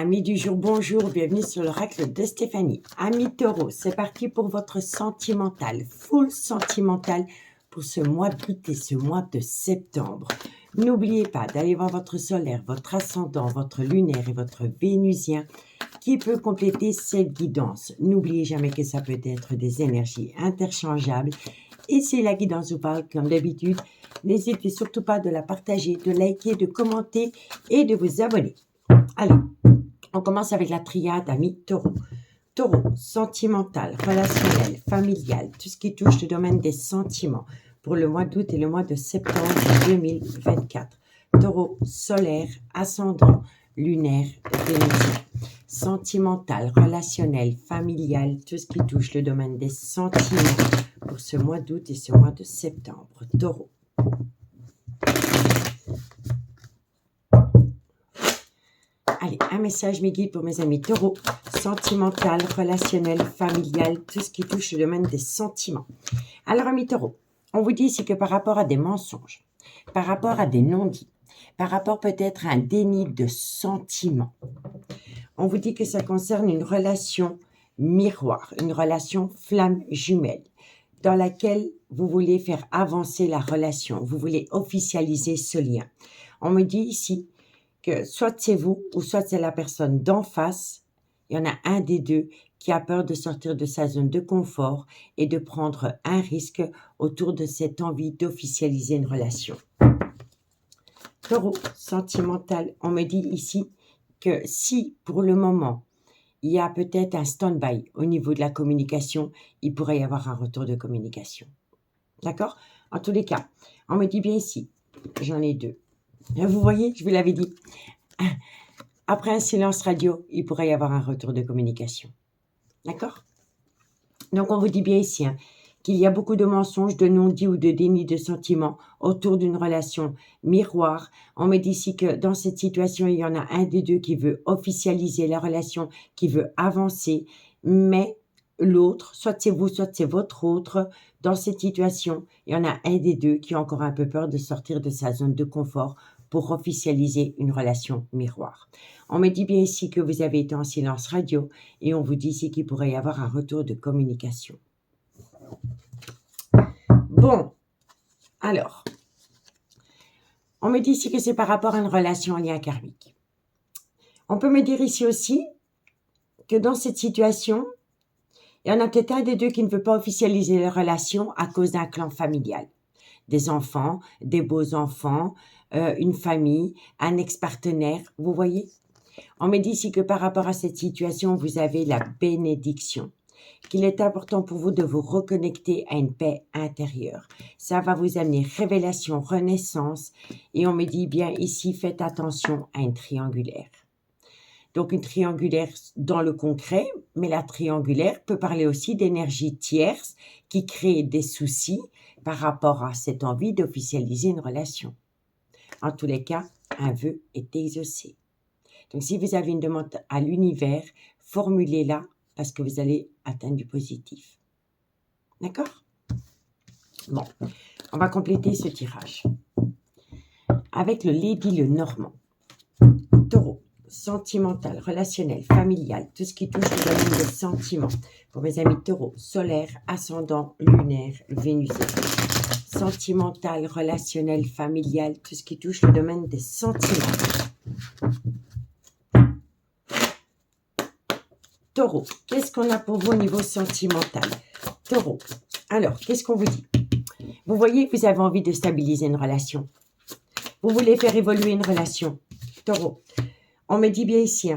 Amis du jour, bonjour, bienvenue sur l'oracle de Stéphanie. Amis taureau, c'est parti pour votre sentimental, full sentimental pour ce mois d'août et ce mois de septembre. N'oubliez pas d'aller voir votre solaire, votre ascendant, votre lunaire et votre vénusien qui peut compléter cette guidance. N'oubliez jamais que ça peut être des énergies interchangeables. Et si la guidance vous parle comme d'habitude, n'hésitez surtout pas de la partager, de liker, de commenter et de vous abonner. Allez, on commence avec la triade amis taureau. Taureau, sentimental, relationnel, familial, tout ce qui touche le domaine des sentiments pour le mois d'août et le mois de septembre 2024. Taureau, solaire, ascendant, lunaire, vénusien. Sentimental, relationnel, familial, tout ce qui touche le domaine des sentiments pour ce mois d'août et ce mois de septembre. Taureau. Allez, un message mes guides pour mes amis taureaux, sentimental, relationnel, familial, tout ce qui touche le domaine des sentiments. Alors amis taureaux, on vous dit ici que par rapport à des mensonges, par rapport à des non-dits, par rapport peut-être à un déni de sentiments, on vous dit que ça concerne une relation miroir, une relation flamme jumelle, dans laquelle vous voulez faire avancer la relation, vous voulez officialiser ce lien. On me dit ici que soit c'est vous ou soit c'est la personne d'en face, il y en a un des deux qui a peur de sortir de sa zone de confort et de prendre un risque autour de cette envie d'officialiser une relation. Taureau, sentimental, on me dit ici que si pour le moment il y a peut-être un stand-by au niveau de la communication, il pourrait y avoir un retour de communication. D'accord? En tous les cas, on me dit bien ici, j'en ai deux. Vous voyez, je vous l'avais dit. Après un silence radio, il pourrait y avoir un retour de communication. D'accord? Donc, on vous dit bien ici qu'il y a beaucoup de mensonges, de non-dits ou de déni de sentiments autour d'une relation miroir. On me dit ici que dans cette situation, il y en a un des deux qui veut officialiser la relation, qui veut avancer, mais l'autre, soit c'est vous, soit c'est votre autre, dans cette situation, il y en a un des deux qui a encore un peu peur de sortir de sa zone de confort pour officialiser une relation miroir. On me dit bien ici que vous avez été en silence radio et on vous dit ici qu'il pourrait y avoir un retour de communication. Bon, alors, on me dit ici que c'est par rapport à une relation en lien karmique. On peut me dire ici aussi que dans cette situation, il y en a peut-être un des deux qui ne veut pas officialiser la relation à cause d'un clan familial. Des enfants, des beaux enfants, une famille, un ex-partenaire, vous voyez? On me dit ici que par rapport à cette situation, vous avez la bénédiction, qu'il est important pour vous de vous reconnecter à une paix intérieure. Ça va vous amener révélation, renaissance, et on me dit bien ici, faites attention à une triangulaire. Donc une triangulaire dans le concret, mais la triangulaire peut parler aussi d'énergie tierce qui crée des soucis par rapport à cette envie d'officialiser une relation. En tous les cas, un vœu est exaucé. Donc si vous avez une demande à l'univers, formulez-la parce que vous allez atteindre du positif. D'accord? Bon, on va compléter ce tirage avec le Lady le Normand. Taureau. Sentimental, relationnel, familial, tout ce qui touche le domaine des sentiments. Pour mes amis taureaux, solaire, ascendant, lunaire, vénusien. Sentimental, relationnel, familial, tout ce qui touche le domaine des sentiments. Taureau, qu'est-ce qu'on a pour vous au niveau sentimental? Taureau, alors, qu'est-ce qu'on vous dit? Vous voyez, vous avez envie de stabiliser une relation. Vous voulez faire évoluer une relation. Taureau. On me dit bien ici,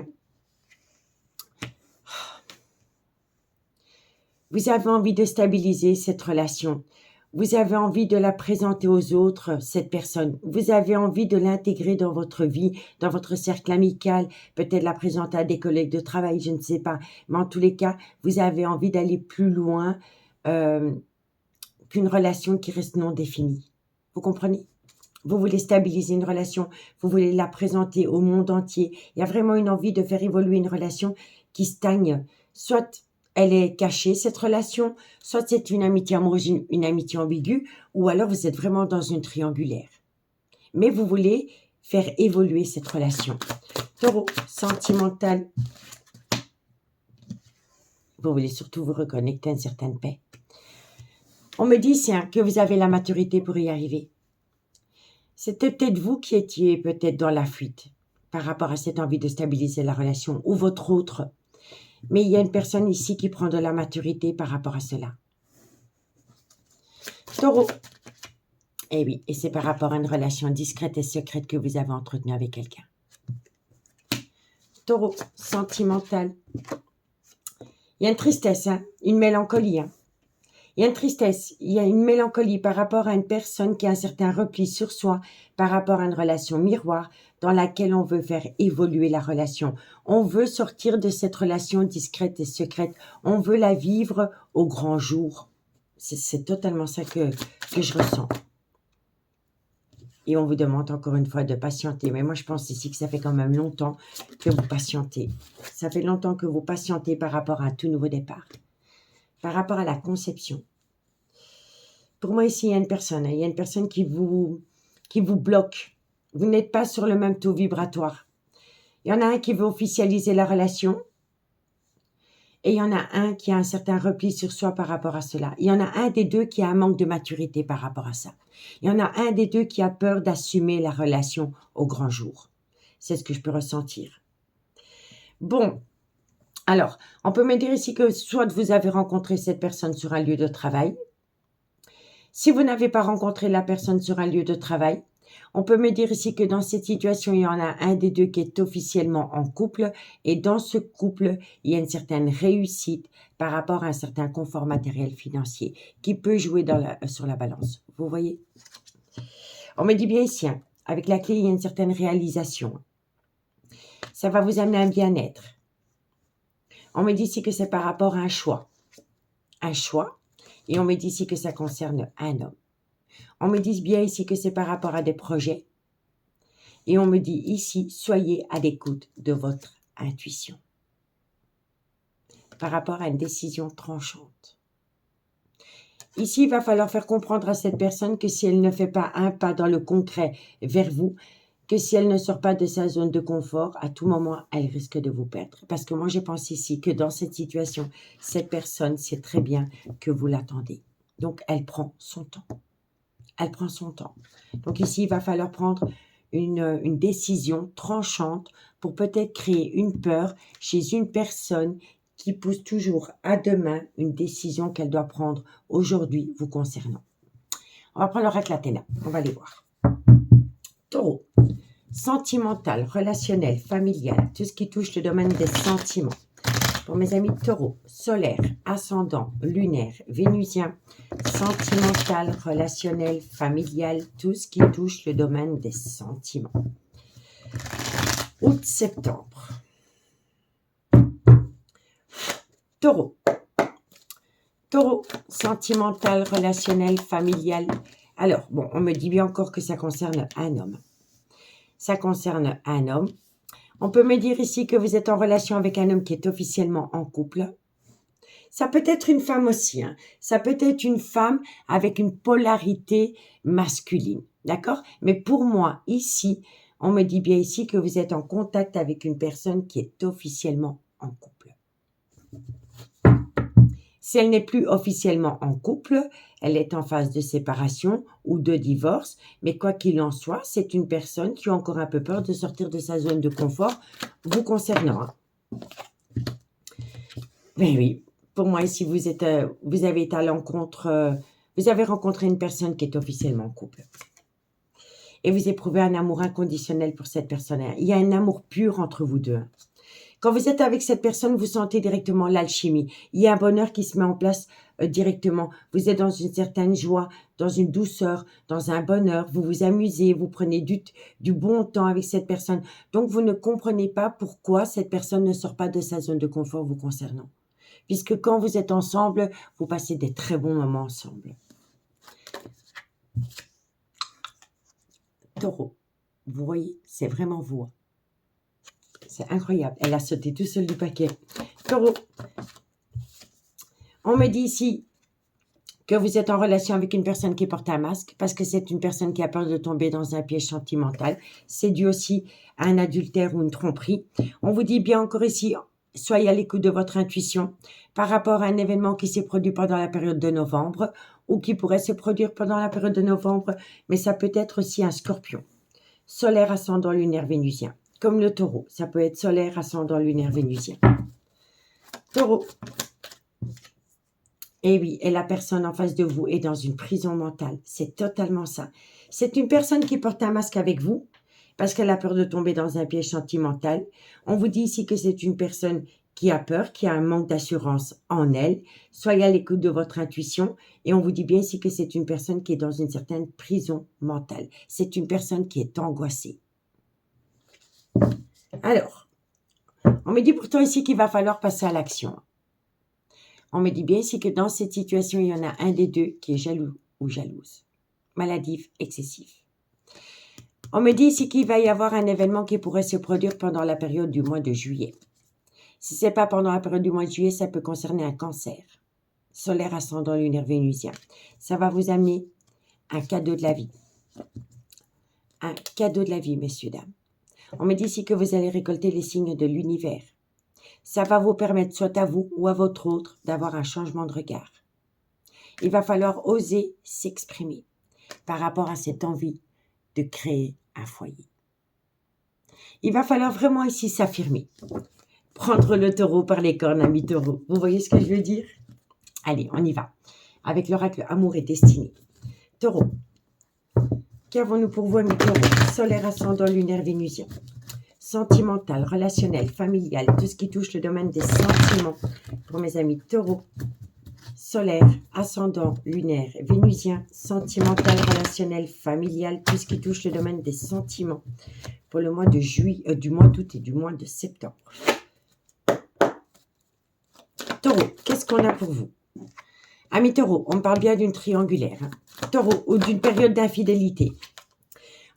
vous avez envie de stabiliser cette relation. Vous avez envie de la présenter aux autres, cette personne. Vous avez envie de l'intégrer dans votre vie, dans votre cercle amical, peut-être la présenter à des collègues de travail, je ne sais pas. Mais en tous les cas, vous avez envie d'aller plus loin qu'une relation qui reste non définie. Vous comprenez? Vous voulez stabiliser une relation, vous voulez la présenter au monde entier. Il y a vraiment une envie de faire évoluer une relation qui stagne. Soit elle est cachée, cette relation, soit c'est une amitié amoureuse, une amitié ambiguë, ou alors vous êtes vraiment dans une triangulaire. Mais vous voulez faire évoluer cette relation. Taureau, sentimental. Vous voulez surtout vous reconnecter à une certaine paix. On me dit, c'est que vous avez la maturité pour y arriver. C'était peut-être vous qui étiez peut-être dans la fuite par rapport à cette envie de stabiliser la relation ou votre autre. Mais il y a une personne ici qui prend de la maturité par rapport à cela. Taureau. Eh oui, et c'est par rapport à une relation discrète et secrète que vous avez entretenue avec quelqu'un. Taureau, sentimental. Il y a une tristesse, hein, une mélancolie. Hein. Il y a une tristesse, il y a une mélancolie par rapport à une personne qui a un certain repli sur soi, par rapport à une relation miroir dans laquelle on veut faire évoluer la relation. On veut sortir de cette relation discrète et secrète. On veut la vivre au grand jour. C'est totalement ça que je ressens. Et on vous demande encore une fois de patienter. Mais moi, je pense ici que ça fait quand même longtemps que vous patientez. Ça fait longtemps que vous patientez par rapport à un tout nouveau départ. Par rapport à la conception. Pour moi, ici, il y a une personne qui vous bloque. Vous n'êtes pas sur le même taux vibratoire. Il y en a un qui veut officialiser la relation. Et il y en a un qui a un certain repli sur soi par rapport à cela. Il y en a un des deux qui a un manque de maturité par rapport à ça. Il y en a un des deux qui a peur d'assumer la relation au grand jour. C'est ce que je peux ressentir. Bon, alors, on peut me dire ici que soit vous avez rencontré cette personne sur un lieu de travail. Si vous n'avez pas rencontré la personne sur un lieu de travail, on peut me dire ici que dans cette situation, il y en a un des deux qui est officiellement en couple et dans ce couple, il y a une certaine réussite par rapport à un certain confort matériel financier qui peut jouer sur la balance. Vous voyez? On me dit bien ici, hein, avec la clé, il y a une certaine réalisation. Ça va vous amener à un bien-être. On me dit ici que c'est par rapport à un choix. Un choix. Et on me dit ici que ça concerne un homme. On me dit bien ici que c'est par rapport à des projets. Et on me dit ici, soyez à l'écoute de votre intuition. Par rapport à une décision tranchante. Ici, il va falloir faire comprendre à cette personne que si elle ne fait pas un pas dans le concret vers vous, que si elle ne sort pas de sa zone de confort, à tout moment, elle risque de vous perdre. Parce que moi, je pense ici que dans cette situation, cette personne sait très bien que vous l'attendez. Donc, elle prend son temps. Elle prend son temps. Donc ici, il va falloir prendre une décision tranchante pour peut-être créer une peur chez une personne qui pousse toujours à demain une décision qu'elle doit prendre aujourd'hui vous concernant. On va prendre l'oracle Athéna. On va les voir. Taureau. Sentimental, relationnel, familial, tout ce qui touche le domaine des sentiments. Pour mes amis taureau, solaire, ascendant, lunaire, vénusien, sentimental, relationnel, familial, tout ce qui touche le domaine des sentiments. Août-septembre. Taureau. Taureau, sentimental, relationnel, familial. Alors, bon, on me dit bien encore que ça concerne un homme. Ça concerne un homme. On peut me dire ici que vous êtes en relation avec un homme qui est officiellement en couple. Ça peut être une femme aussi. Hein. Ça peut être une femme avec une polarité masculine. D'accord? Mais pour moi, ici, on me dit bien ici que vous êtes en contact avec une personne qui est officiellement en couple. Si elle n'est plus officiellement en couple, elle est en phase de séparation ou de divorce. Mais quoi qu'il en soit, c'est une personne qui a encore un peu peur de sortir de sa zone de confort vous concernant. Mais oui, pour moi, ici, vous avez été à l'encontre, vous avez rencontré une personne qui est officiellement en couple. Et vous éprouvez un amour inconditionnel pour cette personne. Il y a un amour pur entre vous deux. Quand vous êtes avec cette personne, vous sentez directement l'alchimie. Il y a un bonheur qui se met en place directement. Vous êtes dans une certaine joie, dans une douceur, dans un bonheur. Vous vous amusez, vous prenez du bon temps avec cette personne. Donc, vous ne comprenez pas pourquoi cette personne ne sort pas de sa zone de confort vous concernant. Puisque quand vous êtes ensemble, vous passez des très bons moments ensemble. Taureau, vous voyez, c'est vraiment vous. C'est incroyable. Elle a sauté tout seul du paquet. Taureau. On me dit ici que vous êtes en relation avec une personne qui porte un masque parce que c'est une personne qui a peur de tomber dans un piège sentimental. C'est dû aussi à un adultère ou une tromperie. On vous dit bien encore ici, soyez à l'écoute de votre intuition par rapport à un événement qui s'est produit pendant la période de novembre ou qui pourrait se produire pendant la période de novembre, mais ça peut être aussi un scorpion. Solaire, ascendant, lunaire, vénusien. Comme le taureau, ça peut être solaire, ascendant, lunaire, vénusien. Taureau. Et oui, et la personne en face de vous est dans une prison mentale. C'est totalement ça. C'est une personne qui porte un masque avec vous parce qu'elle a peur de tomber dans un piège sentimental. On vous dit ici que c'est une personne qui a peur, qui a un manque d'assurance en elle. Soyez à l'écoute de votre intuition. Et on vous dit bien ici que c'est une personne qui est dans une certaine prison mentale. C'est une personne qui est angoissée. Alors, on me dit pourtant ici qu'il va falloir passer à l'action. On me dit bien ici que dans cette situation, il y en a un des deux qui est jaloux ou jalouse. Maladif, excessif. On me dit ici qu'il va y avoir un événement qui pourrait se produire pendant la période du mois de juillet. Si ce n'est pas pendant la période du mois de juillet, ça peut concerner un cancer. Solaire, ascendant, lunaire, vénusien. Ça va vous amener un cadeau de la vie. Un cadeau de la vie, messieurs, dames. On me dit ici que vous allez récolter les signes de l'univers. Ça va vous permettre, soit à vous ou à votre autre, d'avoir un changement de regard. Il va falloir oser s'exprimer par rapport à cette envie de créer un foyer. Il va falloir vraiment ici s'affirmer. Prendre le taureau par les cornes, ami taureau. Vous voyez ce que je veux dire? Allez, on y va. Avec l'oracle Amour et Destinée. Taureau. Qu'avons-nous pour vous, ami taureau? Solaire, ascendant, lunaire, vénusien. Sentimental, relationnel, familial, tout ce qui touche le domaine des sentiments. Pour mes amis taureau, solaire, ascendant, lunaire, vénusien, sentimental, relationnel, familial, tout ce qui touche le domaine des sentiments. Pour le mois de juillet, du mois d'août et du mois de septembre. Taureau, qu'est-ce qu'on a pour vous? Amis taureau, on parle bien d'une triangulaire. Hein. Taureau, ou d'une période d'infidélité.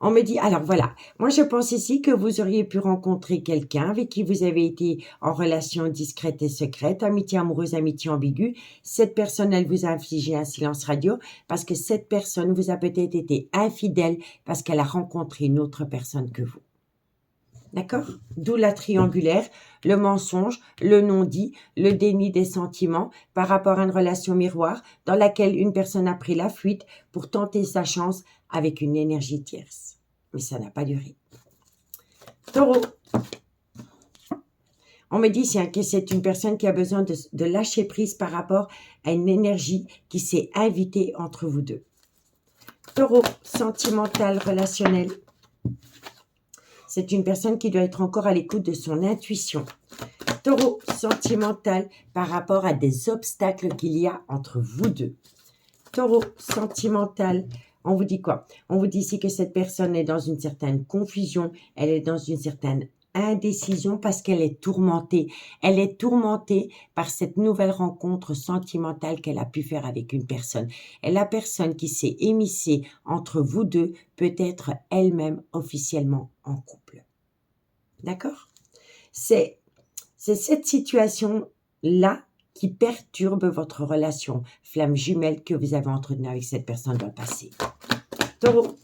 On me dit, alors voilà, moi je pense ici que vous auriez pu rencontrer quelqu'un avec qui vous avez été en relation discrète et secrète, amitié amoureuse, amitié ambiguë. Cette personne, elle vous a infligé un silence radio parce que cette personne vous a peut-être été infidèle parce qu'elle a rencontré une autre personne que vous. D'accord? D'où la triangulaire, le mensonge, le non-dit, le déni des sentiments par rapport à une relation miroir dans laquelle une personne a pris la fuite pour tenter sa chance avec une énergie tierce. Mais ça n'a pas duré. Taureau. On me dit que c'est une personne qui a besoin de lâcher prise par rapport à une énergie qui s'est invitée entre vous deux. Taureau, sentimental, relationnel. C'est une personne qui doit être encore à l'écoute de son intuition. Taureau, sentimental par rapport à des obstacles qu'il y a entre vous deux. Taureau, sentimental. On vous dit quoi? On vous dit ici que cette personne est dans une certaine confusion, elle est dans une certaine indécision parce qu'elle est tourmentée. Elle est tourmentée par cette nouvelle rencontre sentimentale qu'elle a pu faire avec une personne. Et la personne qui s'est émissée entre vous deux peut être elle-même officiellement en couple. D'accord? C'est cette situation-là qui perturbe votre relation, flamme jumelle que vous avez entretenue avec cette personne dans le passé. Taureau.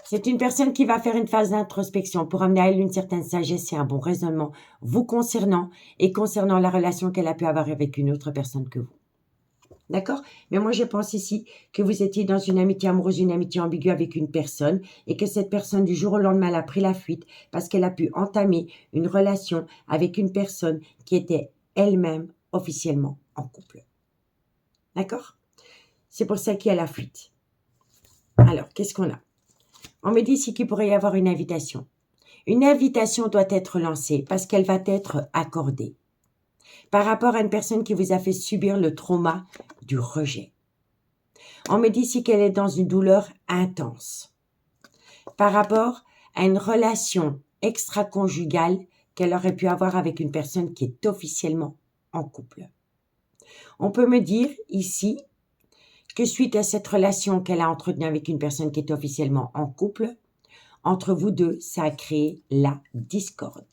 C'est une personne qui va faire une phase d'introspection pour amener à elle une certaine sagesse et un bon raisonnement vous concernant et concernant la relation qu'elle a pu avoir avec une autre personne que vous. D'accord? Mais moi, je pense ici que vous étiez dans une amitié amoureuse, une amitié ambiguë avec une personne et que cette personne, du jour au lendemain, elle a pris la fuite parce qu'elle a pu entamer une relation avec une personne qui était elle-même officiellement en couple. D'accord? C'est pour ça qu'il y a la fuite. Alors, qu'est-ce qu'on a? On me dit ici qu'il pourrait y avoir une invitation. Une invitation doit être lancée parce qu'elle va être accordée par rapport à une personne qui vous a fait subir le trauma du rejet. On me dit ici qu'elle est dans une douleur intense par rapport à une relation extra-conjugale qu'elle aurait pu avoir avec une personne qui est officiellement en couple. On peut me dire ici que suite à cette relation qu'elle a entretenue avec une personne qui est officiellement en couple, entre vous deux, ça a créé la discorde.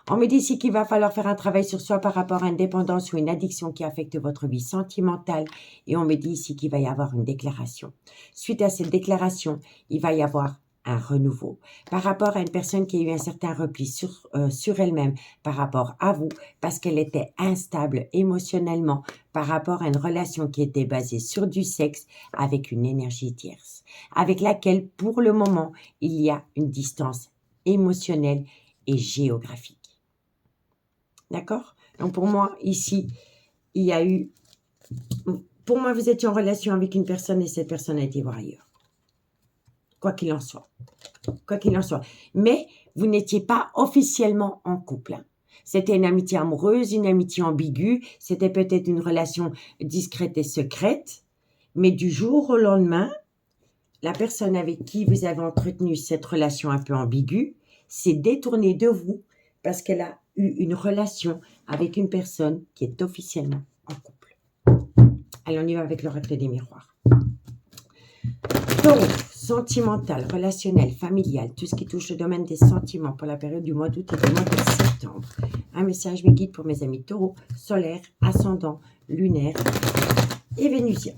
On me dit ici qu'il va falloir faire un travail sur soi par rapport à une dépendance ou une addiction qui affecte votre vie sentimentale. Et on me dit ici qu'il va y avoir une déclaration. Suite à cette déclaration, il va y avoir un renouveau. Par rapport à une personne qui a eu un certain repli sur elle-même par rapport à vous, parce qu'elle était instable émotionnellement par rapport à une relation qui était basée sur du sexe avec une énergie tierce, avec laquelle, pour le moment, il y a une distance émotionnelle et géographique. D'accord? Donc, pour moi, ici, il y a eu... Pour moi, vous étiez en relation avec une personne et cette personne a été voir ailleurs. Quoi qu'il en soit. Quoi qu'il en soit. Mais vous n'étiez pas officiellement en couple. C'était une amitié amoureuse, une amitié ambiguë. C'était peut-être une relation discrète et secrète. Mais du jour au lendemain, la personne avec qui vous avez entretenu cette relation un peu ambiguë s'est détournée de vous parce qu'elle a eu une relation avec une personne qui est officiellement en couple. Allez, on y va avec l'oracle des miroirs. Taureau, sentimental, relationnel, familial, tout ce qui touche le domaine des sentiments pour la période du mois d'août et du mois de septembre. Un message me guide pour mes amis taureau, solaire, ascendant, lunaire et vénusien.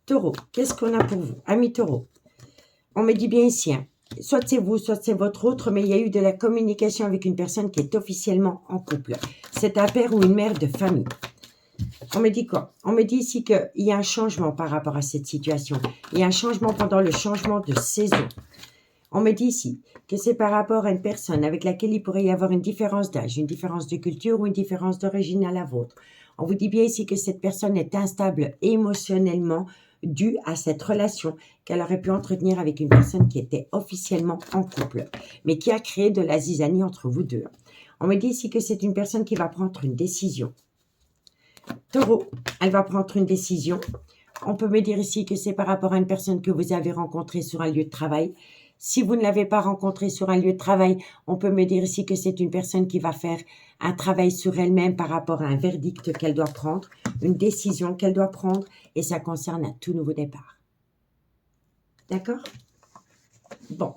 Taureau, qu'est-ce qu'on a pour vous? Amis taureau, on me dit bien ici, hein, soit c'est vous, soit c'est votre autre, mais il y a eu de la communication avec une personne qui est officiellement en couple. C'est un père ou une mère de famille. On me dit quoi? On me dit ici qu'il y a un changement par rapport à cette situation. Il y a un changement pendant le changement de saison. On me dit ici que c'est par rapport à une personne avec laquelle il pourrait y avoir une différence d'âge, une différence de culture ou une différence d'origine à la vôtre. On vous dit bien ici que cette personne est instable émotionnellement due à cette relation qu'elle aurait pu entretenir avec une personne qui était officiellement en couple, mais qui a créé de la zizanie entre vous deux. On me dit ici que c'est une personne qui va prendre une décision. Taureau, elle va prendre une décision. On peut me dire ici que c'est par rapport à une personne que vous avez rencontrée sur un lieu de travail. Si vous ne l'avez pas rencontrée sur un lieu de travail, on peut me dire ici que c'est une personne qui va faire un travail sur elle-même par rapport à un verdict qu'elle doit prendre, une décision qu'elle doit prendre, et ça concerne un tout nouveau départ. D'accord? Bon.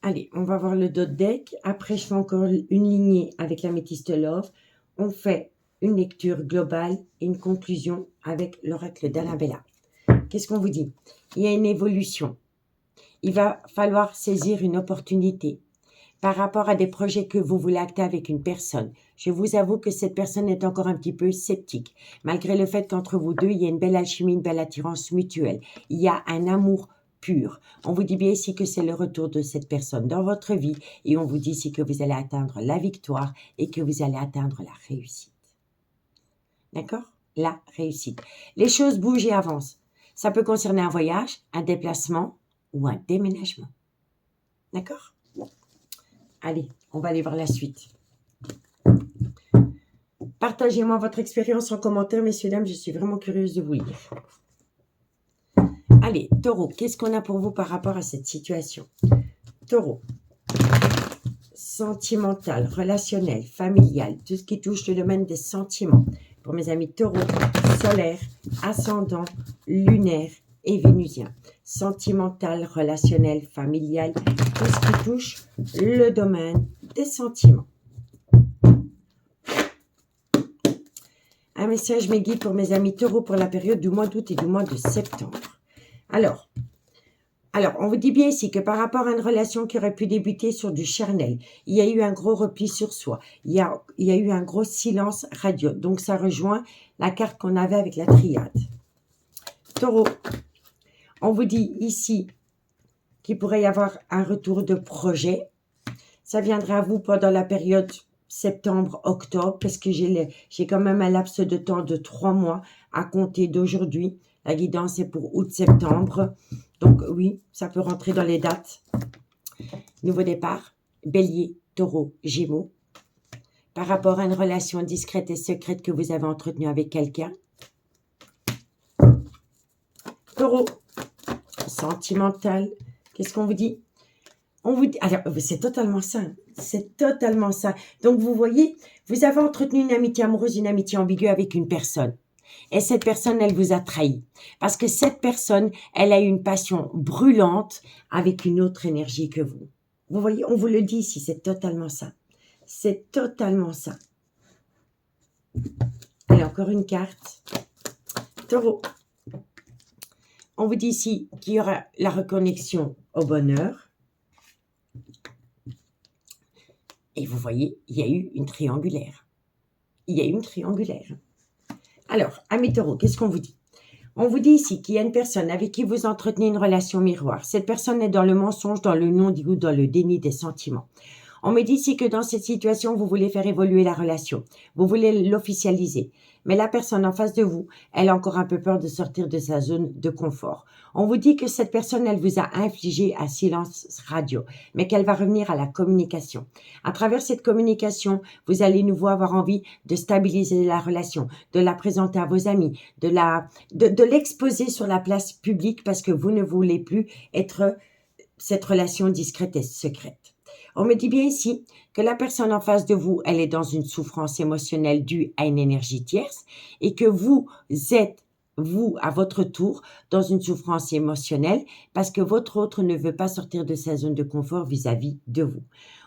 Allez, on va voir le dos de deck. Après, je fais encore une lignée avec l'améthyste love. On fait une lecture globale et une conclusion avec l'oracle d'Annabella. Qu'est-ce qu'on vous dit? Il y a une évolution. Il va falloir saisir une opportunité par rapport à des projets que vous voulez acter avec une personne. Je vous avoue que cette personne est encore un petit peu sceptique, malgré le fait qu'entre vous deux, il y a une belle alchimie, une belle attirance mutuelle. Il y a un amour pur. On vous dit bien ici que c'est le retour de cette personne dans votre vie et on vous dit ici que vous allez atteindre la victoire et que vous allez atteindre la réussite. D'accord? La réussite. Les choses bougent et avancent. Ça peut concerner un voyage, un déplacement ou un déménagement. D'accord? Bon. Allez, on va aller voir la suite. Partagez-moi votre expérience en commentaire, messieurs, dames. Je suis vraiment curieuse de vous lire. Allez, Taureau, qu'est-ce qu'on a pour vous par rapport à cette situation? Taureau, sentimental, relationnel, familial, tout ce qui touche le domaine des sentiments. Pour mes amis Taureau, solaire, ascendant, lunaire et vénusien. Sentimental, relationnel, familial, tout ce qui touche le domaine des sentiments. Un message me guide pour mes amis Taureau pour la période du mois d'août et du mois de septembre. Alors, on vous dit bien ici que par rapport à une relation qui aurait pu débuter sur du charnel, il y a eu un gros repli sur soi. Il y a eu un gros silence radio. Donc, ça rejoint la carte qu'on avait avec la triade. Taureau, on vous dit ici qu'il pourrait y avoir un retour de projet. Ça viendra à vous pendant la période septembre-octobre parce que j'ai quand même un laps de temps de 3 mois à compter d'aujourd'hui. La guidance est pour août-septembre. Donc oui, ça peut rentrer dans les dates. Nouveau départ, Bélier, Taureau, Gémeaux. Par rapport à une relation discrète et secrète que vous avez entretenue avec quelqu'un. Taureau, sentimental. Qu'est-ce qu'on vous dit? On vous dit, alors c'est totalement ça. C'est totalement ça. Donc vous voyez, vous avez entretenu une amitié amoureuse, une amitié ambiguë avec une personne. Et cette personne, elle vous a trahi. Parce que cette personne, elle a une passion brûlante avec une autre énergie que vous. Vous voyez, on vous le dit ici, c'est totalement ça. C'est totalement ça. Allez, encore une carte. Taureau. On vous dit ici qu'il y aura la reconnexion au bonheur. Et vous voyez, il y a eu une triangulaire. Il y a eu une triangulaire. Alors, amis taureaux, qu'est-ce qu'on vous dit? On vous dit ici qu'il y a une personne avec qui vous entretenez une relation miroir. Cette personne est dans le mensonge, dans le non-dit ou dans le déni des sentiments. On me dit ici que dans cette situation, vous voulez faire évoluer la relation. Vous voulez l'officialiser. Mais la personne en face de vous, elle a encore un peu peur de sortir de sa zone de confort. On vous dit que cette personne, elle vous a infligé un silence radio, mais qu'elle va revenir à la communication. À travers cette communication, vous allez nouveau avoir envie de stabiliser la relation, de la présenter à vos amis, de l'exposer sur la place publique parce que vous ne voulez plus être cette relation discrète et secrète. On me dit bien ici que la personne en face de vous, elle est dans une souffrance émotionnelle due à une énergie tierce et que vous êtes, vous, à votre tour, dans une souffrance émotionnelle parce que votre autre ne veut pas sortir de sa zone de confort vis-à-vis de vous.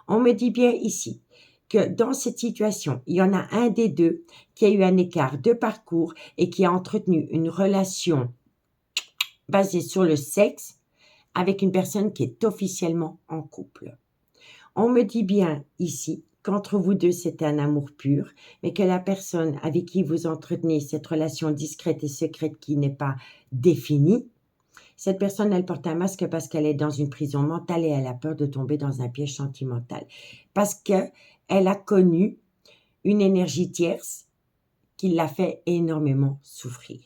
On me dit bien ici que dans cette situation, il y en a un des deux qui a eu un écart de parcours et qui a entretenu une relation basée sur le sexe avec une personne qui est officiellement en couple. On me dit bien ici qu'entre vous deux, c'est un amour pur, mais que la personne avec qui vous entretenez cette relation discrète et secrète qui n'est pas définie, cette personne, elle porte un masque parce qu'elle est dans une prison mentale et elle a peur de tomber dans un piège sentimental. Parce qu'elle a connu une énergie tierce qui l'a fait énormément souffrir.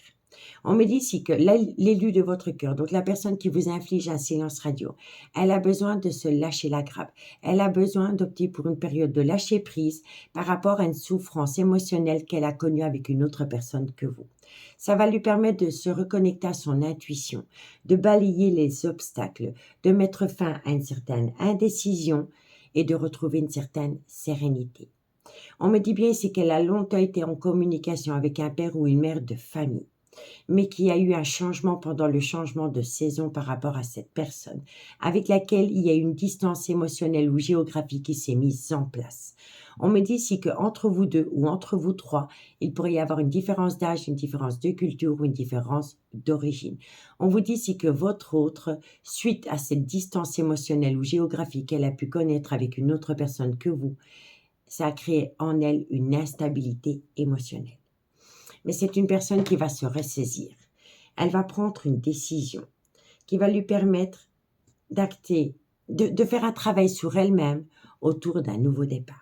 On me dit ici que l'élu de votre cœur, donc la personne qui vous inflige un silence radio, elle a besoin de se lâcher la grappe. Elle a besoin d'opter pour une période de lâcher prise par rapport à une souffrance émotionnelle qu'elle a connue avec une autre personne que vous. Ça va lui permettre de se reconnecter à son intuition, de balayer les obstacles, de mettre fin à une certaine indécision et de retrouver une certaine sérénité. On me dit bien ici qu'elle a longtemps été en communication avec un père ou une mère de famille, mais qu'il y a eu un changement pendant le changement de saison par rapport à cette personne, avec laquelle il y a une distance émotionnelle ou géographique qui s'est mise en place. On me dit ici qu'entre vous deux ou entre vous trois, il pourrait y avoir une différence d'âge, une différence de culture ou une différence d'origine. On vous dit ici que votre autre, suite à cette distance émotionnelle ou géographique qu'elle a pu connaître avec une autre personne que vous, ça a créé en elle une instabilité émotionnelle. Mais c'est une personne qui va se ressaisir. Elle va prendre une décision qui va lui permettre d'acter, de faire un travail sur elle-même autour d'un nouveau départ.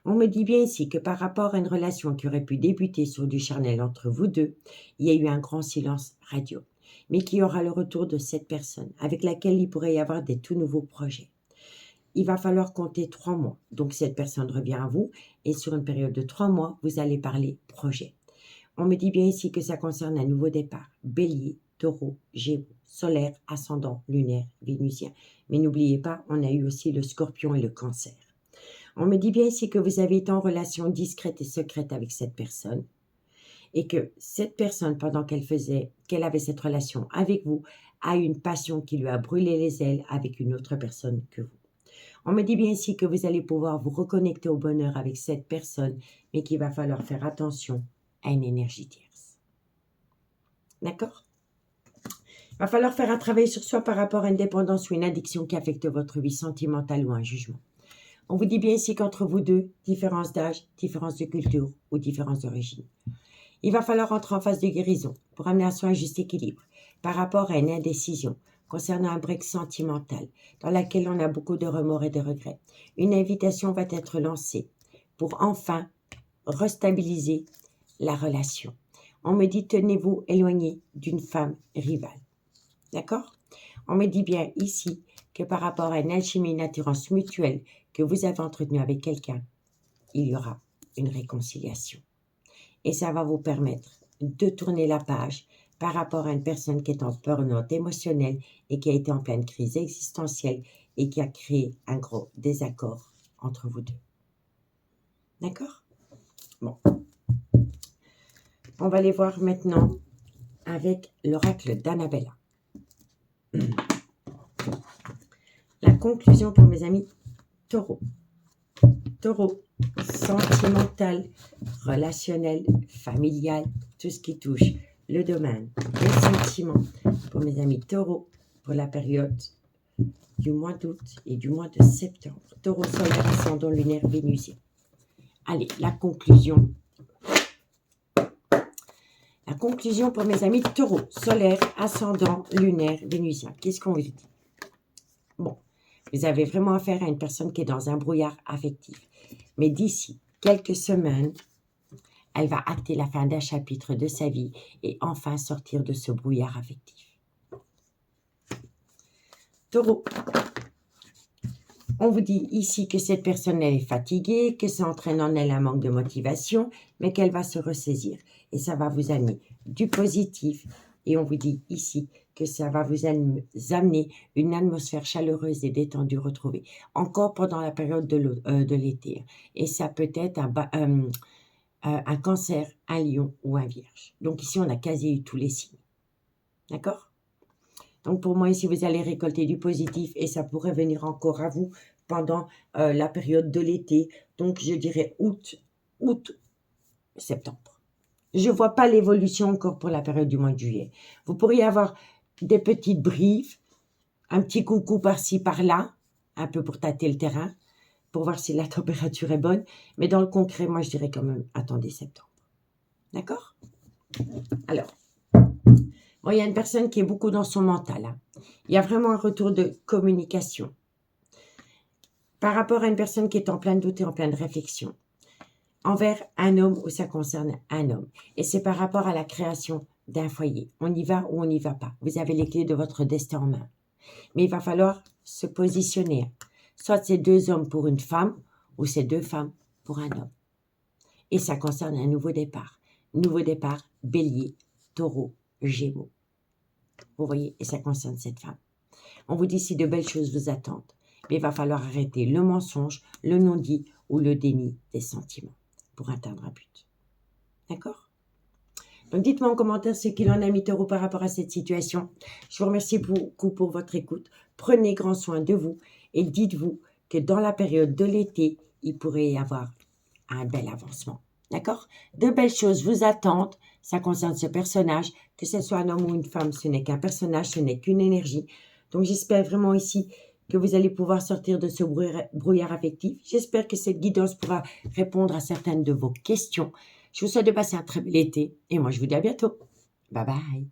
On me dit bien ici que par rapport à une relation qui aurait pu débuter sur du charnel entre vous deux, il y a eu un grand silence radio, mais qu'il y aura le retour de cette personne avec laquelle il pourrait y avoir des tout nouveaux projets. Il va falloir compter 3 mois. Donc, cette personne revient à vous et sur une période de 3 mois, vous allez parler projet. On me dit bien ici que ça concerne un nouveau départ. Bélier, taureau, gémeaux, solaire, ascendant, lunaire, vénusien. Mais n'oubliez pas, on a eu aussi le scorpion et le cancer. On me dit bien ici que vous avez été en relation discrète et secrète avec cette personne et que cette personne, pendant qu'elle avait cette relation avec vous, a eu une passion qui lui a brûlé les ailes avec une autre personne que vous. On me dit bien ici que vous allez pouvoir vous reconnecter au bonheur avec cette personne, mais qu'il va falloir faire attention à une énergie tierce. D'accord? Il va falloir faire un travail sur soi par rapport à une dépendance ou une addiction qui affecte votre vie sentimentale ou un jugement. On vous dit bien ici qu'entre vous deux, différence d'âge, différence de culture ou différence d'origine. Il va falloir entrer en phase de guérison pour amener à soi un juste équilibre par rapport à une indécision concernant un break sentimental dans laquelle on a beaucoup de remords et de regrets. Une invitation va être lancée pour enfin restabiliser la relation. On me dit tenez-vous éloigné d'une femme rivale. D'accord? On me dit bien ici que par rapport à une alchimie, une attirance mutuelle que vous avez entretenue avec quelqu'un, il y aura une réconciliation. Et ça va vous permettre de tourner la page par rapport à une personne qui est en burn-out émotionnel et qui a été en pleine crise existentielle et qui a créé un gros désaccord entre vous deux. D'accord? Bon. On va les voir maintenant avec l'oracle d'Annabella. La conclusion pour mes amis taureaux. Taureau, sentimental, relationnel, familial, tout ce qui touche le domaine des sentiments pour mes amis taureaux pour la période du mois d'août et du mois de septembre. Taureau solaire, ascendant lunaire, vénusien. Allez, la conclusion. La conclusion pour mes amis taureaux, solaire, ascendant, lunaire, vénusien. Qu'est-ce qu'on vous dit? Bon, vous avez vraiment affaire à une personne qui est dans un brouillard affectif. Mais d'ici quelques semaines, elle va acter la fin d'un chapitre de sa vie et enfin sortir de ce brouillard affectif. Taureau, on vous dit ici que cette personne elle est fatiguée, que ça entraîne en elle un manque de motivation, mais qu'elle va se ressaisir. Et ça va vous amener du positif. Et on vous dit ici que ça va vous amener une atmosphère chaleureuse et détendue retrouvée. Encore pendant la période de l'été. Et ça peut être un cancer, un lion ou un vierge. Donc ici, on a quasi eu tous les signes. D'accord? Donc pour moi, ici, vous allez récolter du positif et ça pourrait venir encore à vous pendant la période de l'été. Donc je dirais août, septembre. Je ne vois pas l'évolution encore pour la période du mois de juillet. Vous pourriez avoir des petites brives, un petit coucou par-ci, par-là, un peu pour tâter le terrain, pour voir si la température est bonne. Mais dans le concret, moi, je dirais quand même, attendez septembre. D'accord? Alors, bon, il y a une personne qui est beaucoup dans son mental. Hein. Il y a vraiment un retour de communication. Par rapport à une personne qui est en plein doute et en pleine réflexion. Envers un homme où ça concerne un homme. Et c'est par rapport à la création d'un foyer. On y va ou on n'y va pas. Vous avez les clés de votre destin en main. Mais il va falloir se positionner. Soit c'est 2 hommes pour une femme, ou c'est 2 femmes pour un homme. Et ça concerne un nouveau départ. Nouveau départ, bélier, taureau, gémeaux. Vous voyez, et ça concerne cette femme. On vous dit si de belles choses vous attendent. Mais il va falloir arrêter le mensonge, le non-dit ou le déni des sentiments pour atteindre un but. D'accord? Donc dites-moi en commentaire ce qu'il en a mis taureau par rapport à cette situation. Je vous remercie beaucoup pour votre écoute. Prenez grand soin de vous et dites-vous que dans la période de l'été, il pourrait y avoir un bel avancement. D'accord? De belles choses vous attendent. Ça concerne ce personnage. Que ce soit un homme ou une femme, ce n'est qu'un personnage, ce n'est qu'une énergie. Donc j'espère vraiment ici que vous allez pouvoir sortir de ce brouillard affectif. J'espère que cette guidance pourra répondre à certaines de vos questions. Je vous souhaite de passer un très bel été et moi je vous dis à bientôt. Bye bye.